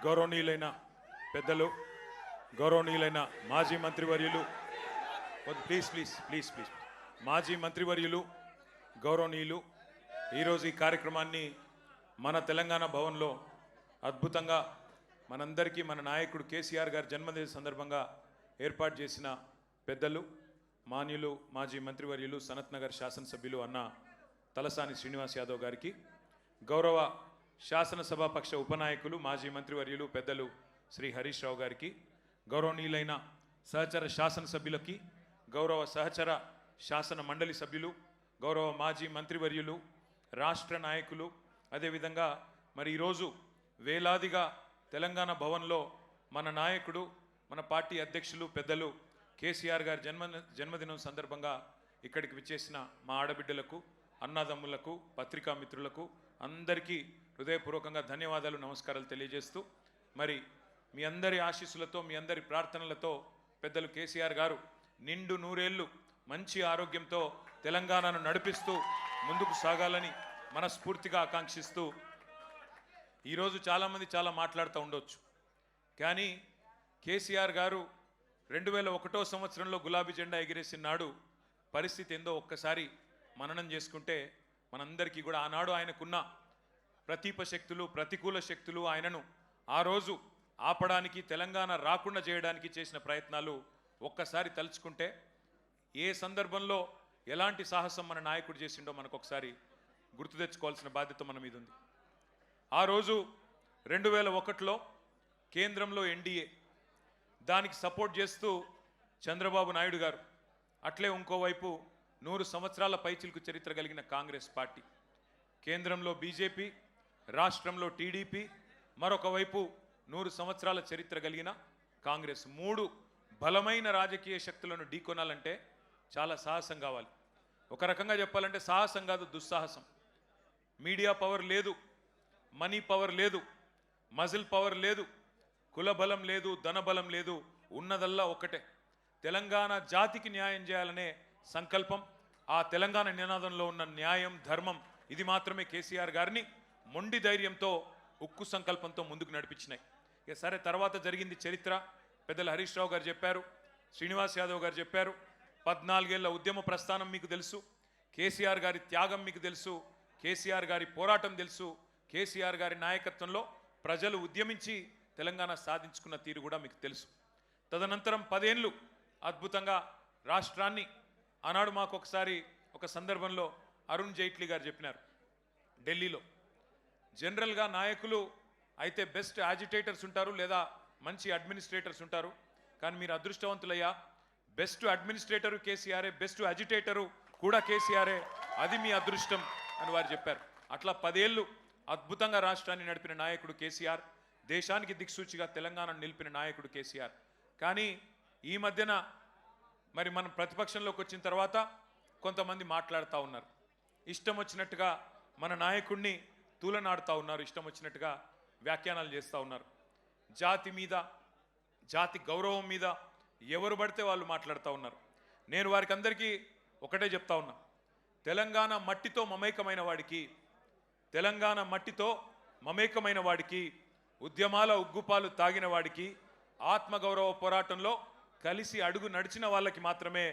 గౌరవనీయులైన పెద్దలు, గౌరవనీయులైన మాజీ మంత్రివర్యులు, ప్లీజ్ ప్లీజ్ ప్లీజ్ ప్లీజ్ మాజీ మంత్రివర్యులు, గౌరవనీయులు, ఈరోజు ఈ కార్యక్రమాన్ని మన తెలంగాణ భవన్లో అద్భుతంగా మనందరికీ మన నాయకుడు కేసీఆర్ గారి జన్మదిన సందర్భంగా ఏర్పాటు చేసిన పెద్దలు, మాన్యులు, మాజీ మంత్రివర్యులు, సనత్ నగర్ శాసనసభ్యులు అన్న తలసాని శ్రీనివాస్ యాదవ్ గారికి, గౌరవ శాసనసభాపక్ష ఉపనాయకులు, మాజీ మంత్రివర్యులు, పెద్దలు శ్రీ హరీష్ రావు గారికి, గౌరవనీయులైన సహచర శాసనసభ్యులకి, గౌరవ సహచర శాసన మండలి సభ్యులు, గౌరవ మాజీ మంత్రివర్యులు, రాష్ట్ర నాయకులు, అదేవిధంగా మరి ఈరోజు వేలాదిగా తెలంగాణ భవన్లో మన నాయకుడు, మన పార్టీ అధ్యక్షులు, పెద్దలు కేసీఆర్ గారి జన్మదినం సందర్భంగా ఇక్కడికి విచ్చేసిన మా ఆడబిడ్డలకు, అన్నదమ్ములకు, పత్రికా మిత్రులకు అందరికీ హృదయపూర్వకంగా ధన్యవాదాలు, నమస్కారాలు తెలియజేస్తూ, మరి మీ అందరి ఆశీస్సులతో, మీ అందరి ప్రార్థనలతో పెద్దలు కేసీఆర్ గారు నిండు నూరేళ్లు మంచి ఆరోగ్యంతో తెలంగాణను నడిపిస్తూ ముందుకు సాగాలని మనస్ఫూర్తిగా ఆకాంక్షిస్తూ, ఈరోజు చాలామంది చాలా మాట్లాడుతూ ఉండొచ్చు, కానీ కేసీఆర్ గారు 2001వ సంవత్సరంలో గులాబీ జెండా ఎగిరేసిన నాడు పరిస్థితి ఏందో ఒక్కసారి మననం చేసుకుంటే మనందరికీ కూడా ఆనాడు ఆయనకున్న ప్రతీప శక్తులు, ప్రతికూల శక్తులు ఆయనను ఆ రోజు ఆపడానికి, తెలంగాణ రాకుండా చేయడానికి చేసిన ప్రయత్నాలు ఒక్కసారి తలుచుకుంటే ఏ సందర్భంలో ఎలాంటి సాహసం మన నాయకుడు చేసిండో మనకు ఒకసారి గుర్తు తెచ్చుకోవాల్సిన బాధ్యత మన మీద ఉంది. ఆ రోజు 2001లో కేంద్రంలో ఎన్డీఏ, దానికి సపోర్ట్ చేస్తూ చంద్రబాబు నాయుడు గారు, అట్లే ఇంకోవైపు 100 సంవత్సరాల పైచిలుకు చరిత్ర కలిగిన కాంగ్రెస్ పార్టీ, కేంద్రంలో బీజేపీ, రాష్ట్రంలో టీడీపీ, మరొక వైపు 100 సంవత్సరాల చరిత్ర కలిగిన కాంగ్రెస్, 3 బలమైన రాజకీయ శక్తులను ఢీకొనాలంటే చాలా సాహసం కావాలి. ఒక రకంగా చెప్పాలంటే సాహసం కాదు, దుస్సాహసం. మీడియా పవర్ లేదు, మనీ పవర్ లేదు, మజిల్ పవర్ లేదు, కుల బలం లేదు, ధన బలం లేదు, ఉన్నదల్లా ఒకటే తెలంగాణ జాతికి న్యాయం చేయాలనే సంకల్పం. ఆ తెలంగాణ నినాదంలో ఉన్న న్యాయం, ధర్మం, ఇది మాత్రమే కేసీఆర్ గారిని మొండి ధైర్యంతో, ఉక్కు సంకల్పంతో ముందుకు నడిపించినాయి. ఇక సరే, తర్వాత జరిగింది చరిత్ర. పెద్దలు హరీష్ రావు గారు చెప్పారు, శ్రీనివాస్ యాదవ్ గారు చెప్పారు. 14 ఏళ్ల ఉద్యమ ప్రస్థానం మీకు తెలుసు, కేసీఆర్ గారి త్యాగం మీకు తెలుసు, కేసీఆర్ గారి పోరాటం తెలుసు, కేసీఆర్ గారి నాయకత్వంలో ప్రజలు ఉద్యమించి తెలంగాణ సాధించుకున్న తీరు కూడా మీకు తెలుసు. తదనంతరం 10 ఏళ్ళు అద్భుతంగా రాష్ట్రాన్ని, ఆనాడు మాకు ఒకసారి ఒక సందర్భంలో అరుణ్ జైట్లీ గారు చెప్పినారు, ఢిల్లీలో జనరల్గా నాయకులు అయితే బెస్ట్ యాజిటేటర్స్ ఉంటారు, లేదా మంచి అడ్మినిస్ట్రేటర్స్ ఉంటారు, కానీ మీరు అదృష్టవంతులయ్యా, బెస్ట్ అడ్మినిస్ట్రేటరు కేసీఆరే, బెస్ట్ అజిటేటరు కూడా కేసీఆరే, అది మీ అదృష్టం అని వారు చెప్పారు. అట్లా 10 ఏళ్ళు అద్భుతంగా రాష్ట్రాన్ని నడిపిన నాయకుడు కేసీఆర్, దేశానికి దిక్సూచిగా తెలంగాణను నిలిపిన నాయకుడు కేసీఆర్. కానీ ఈ మధ్యన మరి మనం ప్రతిపక్షంలోకి వచ్చిన తర్వాత కొంతమంది మాట్లాడుతూ ఉన్నారు, ఇష్టం వచ్చినట్టుగా మన నాయకుడిని తూలనాడుతూ ఉన్నారు, ఇష్టం వచ్చినట్టుగా వ్యాఖ్యానాలు చేస్తూ ఉన్నారు. జాతి మీద, జాతి గౌరవం మీద ఎవరు పడితే వాళ్ళు మాట్లాడుతూ ఉన్నారు. నేను వారికి అందరికీ ఒకటే చెప్తా ఉన్నా, తెలంగాణ మట్టితో మమేకమైన వాడికి, తెలంగాణ మట్టితో మమేకమైన వాడికి, ఉద్యమాల ఉగ్గుపాలు తాగిన వాడికి, ఆత్మగౌరవ పోరాటంలో కలిసి అడుగు నడిచిన వాళ్ళకి మాత్రమే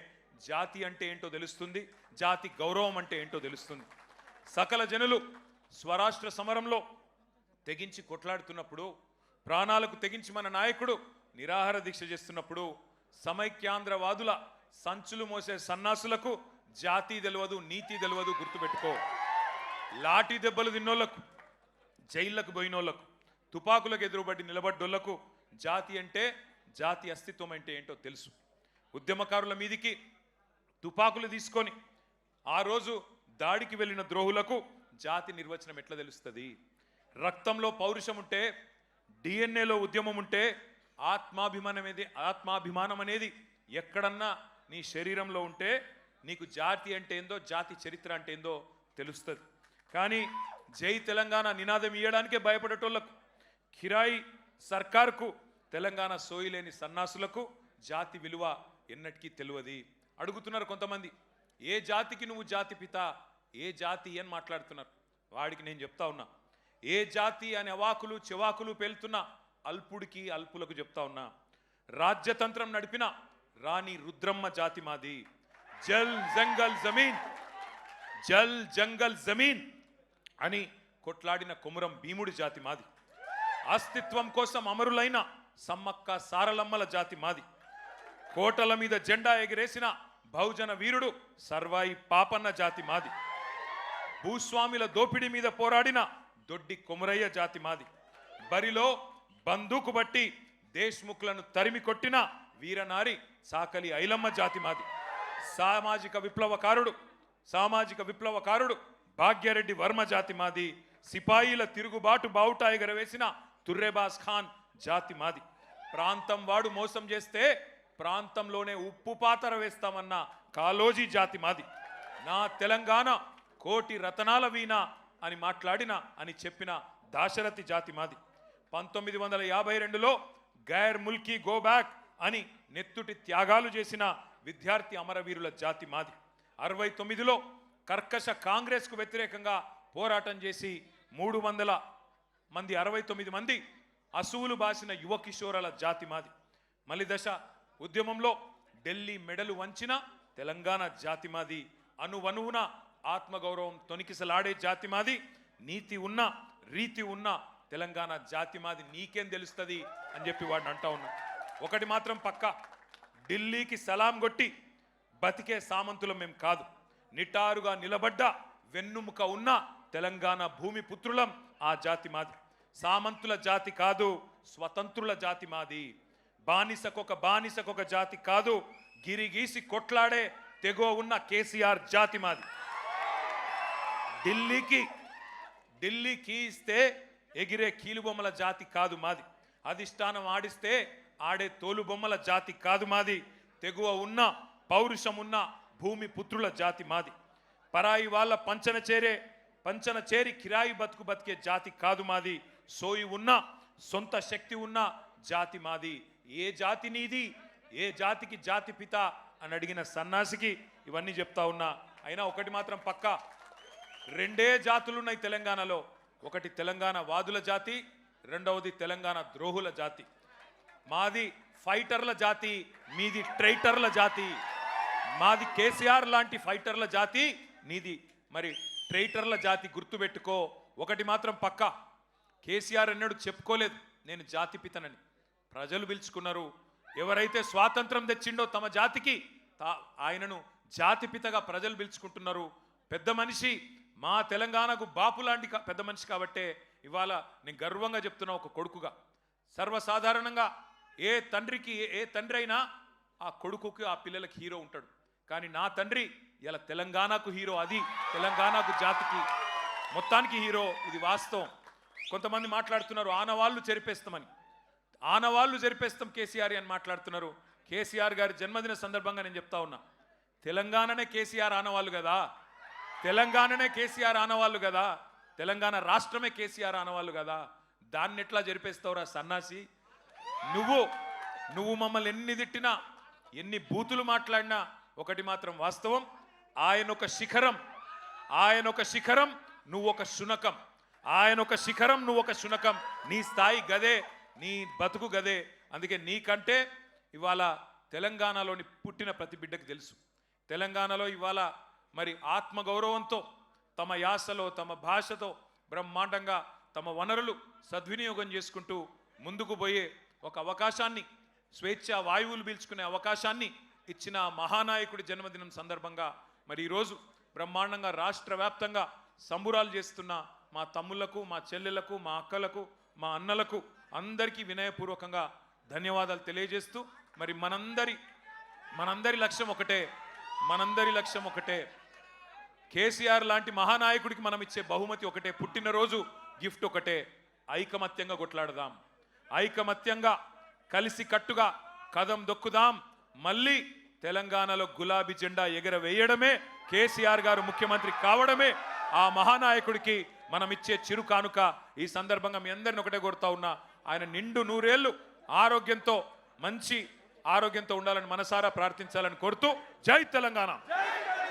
జాతి అంటే ఏంటో తెలుస్తుంది, జాతి గౌరవం అంటే ఏంటో తెలుస్తుంది. సకల జనులు స్వరాష్ట్ర సమరంలో తెగించి కొట్లాడుతున్నప్పుడు, ప్రాణాలకు తెగించి మన నాయకుడు నిరాహార దీక్ష చేస్తున్నప్పుడు, సమైక్యాంధ్రవాదుల సంచులు మోసే సన్నాసులకు జాతి తెలియదు, నీతి తెలియదు, గుర్తుపెట్టుకో. లాఠీ దెబ్బలు తిన్నోళ్లకు, జైళ్లకు పోయినోళ్లకు, తుపాకులకు ఎదురుబడి నిలబడ్డోళ్లకు జాతి అంటే, జాతి అస్తిత్వం అంటే ఏంటో తెలుసు. ఉద్యమకారుల మీదికి తుపాకులు తీసుకొని ఆ రోజు దాడికి వెళ్ళిన ద్రోహులకు జాతి నిర్వచనం ఎట్లా తెలుస్తుంది? రక్తంలో పౌరుషం ఉంటే, డిఎన్ఏలో ఉద్యమం ఉంటే, ఆత్మాభిమానం అనేది ఎక్కడన్నా నీ శరీరంలో ఉంటే నీకు జాతి అంటే ఏందో, జాతి చరిత్ర అంటే ఏందో తెలుస్తుంది. కానీ జై తెలంగాణ నినాదం ఇయ్యడానికే భయపడేటోళ్లకు, కిరాయి సర్కార్కు, తెలంగాణ సోయిలేని సన్నాసులకు జాతి విలువ ఎన్నటికీ తెలియదు. అడుగుతున్నారు కొంతమంది, ఏ జాతికి నువ్వు జాతి పిత, ఏ జాతి అని మాట్లాడుతున్నారు. వాడికి నేను చెప్తా ఉన్నా, ఏ జాతి అనే అవాకులు చెవాకులు పేలుతున్నా అల్పుడికి అల్పులకు చెప్తా ఉన్నా, రాజ్యతంత్రం నడిపిన రాణి రుద్రమ్మ జాతి మాది. జల్ జంగల్ జమీన్, జల్ జంగల్ జమీన్ అని కొట్లాడిన కొమురం భీముడి జాతి మాది. అస్తిత్వం కోసం అమరులైన సమ్మక్క సారలమ్మల జాతి మాది. కోటల మీద జెండా ఎగిరేసిన బహుజన వీరుడు సర్వాయి పాపన్న జాతి మాది. భూస్వాముల దోపిడీ మీద పోరాడిన దొడ్డి కొమురయ్య జాతి మాది. బరిలో బందూకు బట్టి దేశ్ముఖులను తరిమి కొట్టిన వీరనారి సాకలి ఐలమ్మ జాతి మాది. సామాజిక విప్లవకారుడు భాగ్యరెడ్డి వర్మ జాతి మాది. సిపాయిల తిరుగుబాటు బావుటా ఎగరవేసిన తుర్రెబాస్ ఖాన్ జాతి మాది. ప్రాంతం వాడు మోసం చేస్తే ప్రాంతంలోనే ఉప్పు పాతర వేస్తామన్న కాలోజీ జాతి మాది. నా తెలంగాణ కోటి రతనాల వీణ అని చెప్పిన దాశరథి జాతి మాది. 1952లో గైర్ ముల్కీ గో బ్యాక్ అని నెత్తుటి త్యాగాలు చేసిన విద్యార్థి అమరవీరుల జాతి మాది. 69లో కర్కశ కాంగ్రెస్కు వ్యతిరేకంగా పోరాటం చేసి 300 మంది 69 మంది అసువులు బాసిన యువ కిషోరాల జాతి మాది. మలిదశ ఉద్యమంలో ఢిల్లీ మెడలు వంచిన తెలంగాణ జాతి మాది. అనువనువున ఆత్మగౌరవం తొనికిసలాడే జాతి మాది. నీతి ఉన్న రీతి ఉన్న తెలంగాణ జాతి మాది. నీకేం తెలుస్తుంది అని చెప్పి వాడిని అంటా ఉన్నా. ఒకటి మాత్రం పక్క, ఢిల్లీకి సలాం కొట్టి బతికే సామంతులం మేం కాదు. నిటారుగా నిలబడ్డ వెన్నుముక ఉన్న తెలంగాణ భూమి పుత్రులం ఆ జాతి మాది. సామంతుల జాతి కాదు, స్వతంత్రుల జాతి మాది. బానిసకొక జాతి కాదు, గిరిగీసి కొట్లాడే తెగో ఉన్న కేసీఆర్ జాతి మాది. ఢిల్లీకి ఇస్తే ఎగిరే కీలుబొమ్మల జాతి కాదు మాది. అధిష్టానం ఆడిస్తే ఆడే తోలుబొమ్మల జాతి కాదు మాది. తెగువ ఉన్న పౌరుషం ఉన్న భూమి పుత్రుల జాతి మాది. పరాయి వాళ్ళ పంచన చేరి కిరాయి బతికే జాతి కాదు మాది. సోయి ఉన్న సొంత శక్తి ఉన్న జాతి మాది. ఏ జాతి నీది, ఏ జాతికి జాతి పిత అని అడిగిన సన్నాసికి ఇవన్నీ చెప్తా ఉన్నా. అయినా ఒకటి మాత్రం పక్క, రెండే జాతులున్నాయి తెలంగాణలో. ఒకటి తెలంగాణ వాదుల జాతి, రెండవది తెలంగాణ ద్రోహుల జాతి. మాది ఫైటర్ల జాతి, మీది ట్రైటర్ల జాతి. మాది కేసీఆర్ లాంటి ఫైటర్ల జాతి, నీది మరి ట్రైటర్ల జాతి. గుర్తుపెట్టుకో. ఒకటి మాత్రం పక్క, కేసీఆర్ అన్నాడు చెప్పుకోలేదు నేను జాతి పితనని. ప్రజలు పిలుచుకున్నారు. ఎవరైతే స్వాతంత్రం తెచ్చిండో తమ జాతికి ఆయనను జాతిపితగా ప్రజలు పిలుచుకుంటున్నారు. పెద్ద మనిషి, మా తెలంగాణకు బాపు లాంటి పెద్ద మనిషి కాబట్టే ఇవాళ నేను గర్వంగా చెప్తున్నా ఒక కొడుకుగా. సర్వసాధారణంగా ఏ తండ్రి అయినా ఆ కొడుకుకి ఆ పిల్లలకి హీరో ఉంటాడు. కానీ నా తండ్రి ఇలా తెలంగాణకు హీరో. అది తెలంగాణకు జాతికి మొత్తానికి హీరో. ఇది వాస్తవం. కొంతమంది మాట్లాడుతున్నారు ఆనవాళ్ళు చెరిపేస్తామని. ఆనవాళ్ళు జరిపేస్తాం కేసీఆర్ అని మాట్లాడుతున్నారు. కేసీఆర్ గారి జన్మదిన సందర్భంగా నేను చెప్తా ఉన్నా, తెలంగాణనే కేసీఆర్ ఆనవాళ్ళు కదా, తెలంగాణనే కేసీఆర్ ఆనవాళ్ళు కదా, తెలంగాణ రాష్ట్రమే కేసీఆర్ ఆనవాళ్ళు కదా. దాన్ని ఎట్లా జరిపేస్తావురా సన్నాసి? నువ్వు మమ్మల్ని ఎన్ని తిట్టినా, ఎన్ని బూతులు మాట్లాడినా ఒకటి మాత్రం వాస్తవం, ఆయన ఒక శిఖరం నువ్వు ఒక శునకం. ఆయన ఒక శిఖరం నువ్వు ఒక శునకం. నీ స్థాయి గదే, నీ బతుకు గదే. అందుకే నీకంటే ఇవాళ తెలంగాణలోని పుట్టిన ప్రతి బిడ్డకు తెలుసు, తెలంగాణలో ఇవాళ మరి ఆత్మగౌరవంతో తమ యాసలో తమ భాషతో బ్రహ్మాండంగా తమ వనరులు సద్వినియోగం చేసుకుంటూ ముందుకు పోయే ఒక అవకాశాన్ని, స్వేచ్ఛా వాయువులు పీల్చుకునే అవకాశాన్ని ఇచ్చిన మహానాయకుడి జన్మదినం సందర్భంగా మరి ఈరోజు బ్రహ్మాండంగా రాష్ట్ర వ్యాప్తంగా సంబురాలు చేస్తున్న మా తమ్ముళ్లకు, మా చెల్లెళ్లకు, మా అక్కలకు, మా అన్నలకు అందరికీ వినయపూర్వకంగా ధన్యవాదాలు తెలియజేస్తూ మరి మనందరి లక్ష్యం ఒకటే, కేసీఆర్ లాంటి మహానాయకుడికి మనం ఇచ్చే బహుమతి ఒకటే, పుట్టినరోజు గిఫ్ట్ ఒకటే. ఐకమత్యంగా కొట్లాడదాం, ఐకమత్యంగా కలిసి కట్టుగా కదం దొక్కుదాం. మళ్ళీ తెలంగాణలో గులాబీ జెండా ఎగరవేయడమే, కేసీఆర్ గారు ముఖ్యమంత్రి కావడమే ఆ మహానాయకుడికి మనం ఇచ్చే చిరు కానుక. ఈ సందర్భంగా మీ అందరిని ఒకటే కోరుతా ఉన్నా, ఆయన నిండు 100 ఏళ్ళు మంచి ఆరోగ్యంతో ఉండాలని మనసారా ప్రార్థించాలని కోరుతూ జై తెలంగాణ.